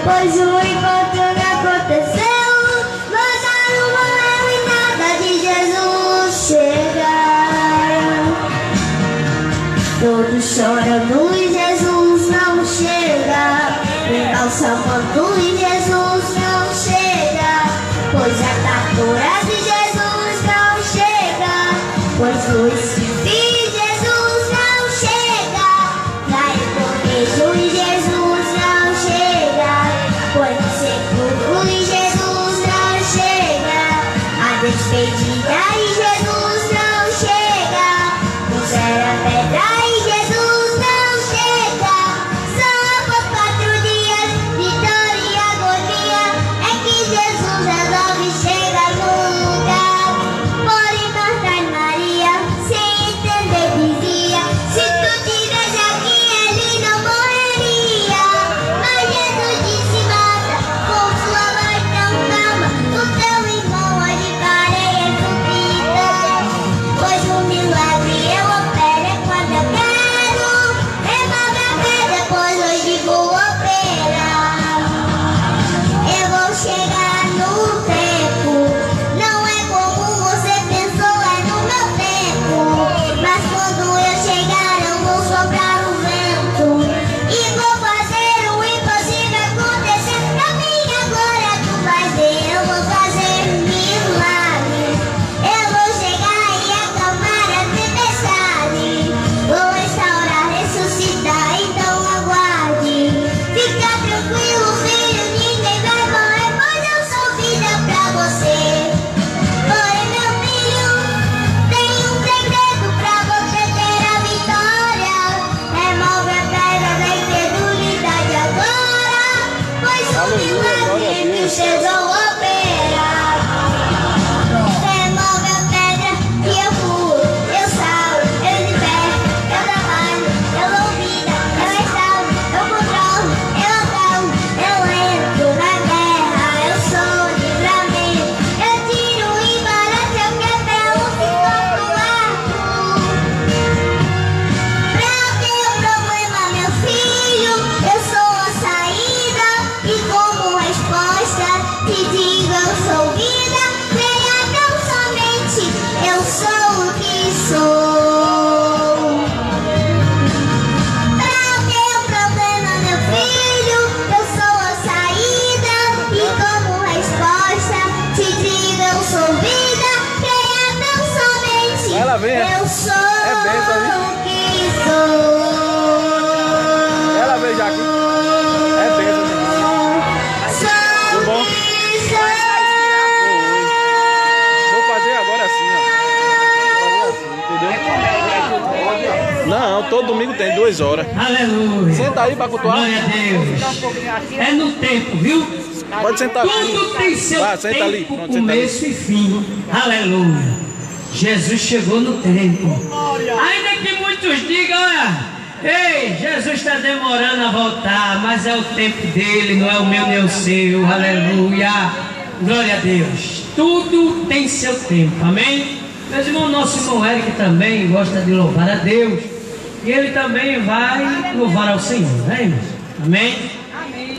Pois o encontro não aconteceu, Lázaro morreu e nada de Jesus chegar. Todos chorando e Jesus não chega, embalsamando e Jesus não chega, pois a captura de Jesus não chega, pois o espinho Jesus não chega, vai correjo e Jesus não chega, pois o sepulcro e Jesus não chega, a despedida e Jesus não chega, não era pedra e Jesus não chega, só por 4 dias de dor e agonia é que Jesus resolve chegar no lugar. Porém Marta e Maria, sem entender, dizia: se tu tivesse aqui, ele não morreria. Mas Jesus disse: Marta, com sua voz tão calma, o teu irmão hoje farei ressuscitar. Pois o milagre eu opero é quando eu quero, remove a pedra, pois hoje vou operar. Eu vou chegar no tempo, não é como você pensou, é no meu tempo. Mas quando eu chegar eu vou soprar o vento e vou fazer o impossível acontecer. Na minha glória tu vais ver, eu vou fazer um milagre. Eu vou chegar e acalmar a tempestade, vou restaurar, ressuscitar, então aguarde. Fica tranquilo, filho, ninguém vai morrer, pois eu sou vida pra você. Porém, meu filho, tem um segredo pra você ter a vitória. Remove a pedra da incredulidade agora, pois o milagre chegou a operar. Remove a pedra que eu pulo, eu salvo, eu liberto, eu trabalho, eu dou vida, eu restauro, eu controlo, eu acalmo, eu entro na guerra, eu sou livramento, eu tiro e barato, eu quebro o ciclo arco. Pra teu problema, meu filho, eu sou a saída, e como resposta te digo: eu sou vida, creia tão somente, eu sou o que sou. Pra teu problema, meu filho, eu sou a saída, e como resposta te digo: eu sou vida, creia tão somente, Ela vem, eu sou bênção, viu? o que sou. Ela veio já aqui. É bênção demais. Sou Tudo bom? o que sou. Vou fazer agora assim, ó. Fazer assim, entendeu? Não, todo domingo tem 2 horas. Aleluia. Senta aí pra cultuar. Glória a Deus. É no tempo, viu? Pode sentar aqui. Tudo tem seu Vá, senta tempo, ali. Pronto, senta ali. começo e fim. Aleluia. Jesus chegou no tempo. Ainda que muitos digam: ei, Jesus está demorando a voltar, mas é o tempo dele, não é o meu nem o seu. Aleluia. Glória a Deus. Tudo tem seu tempo. Amém? Meus irmãos, nosso irmão Eric também gosta de louvar a Deus. E ele também vai louvar ao Senhor, né, irmãos? Amém? Amém.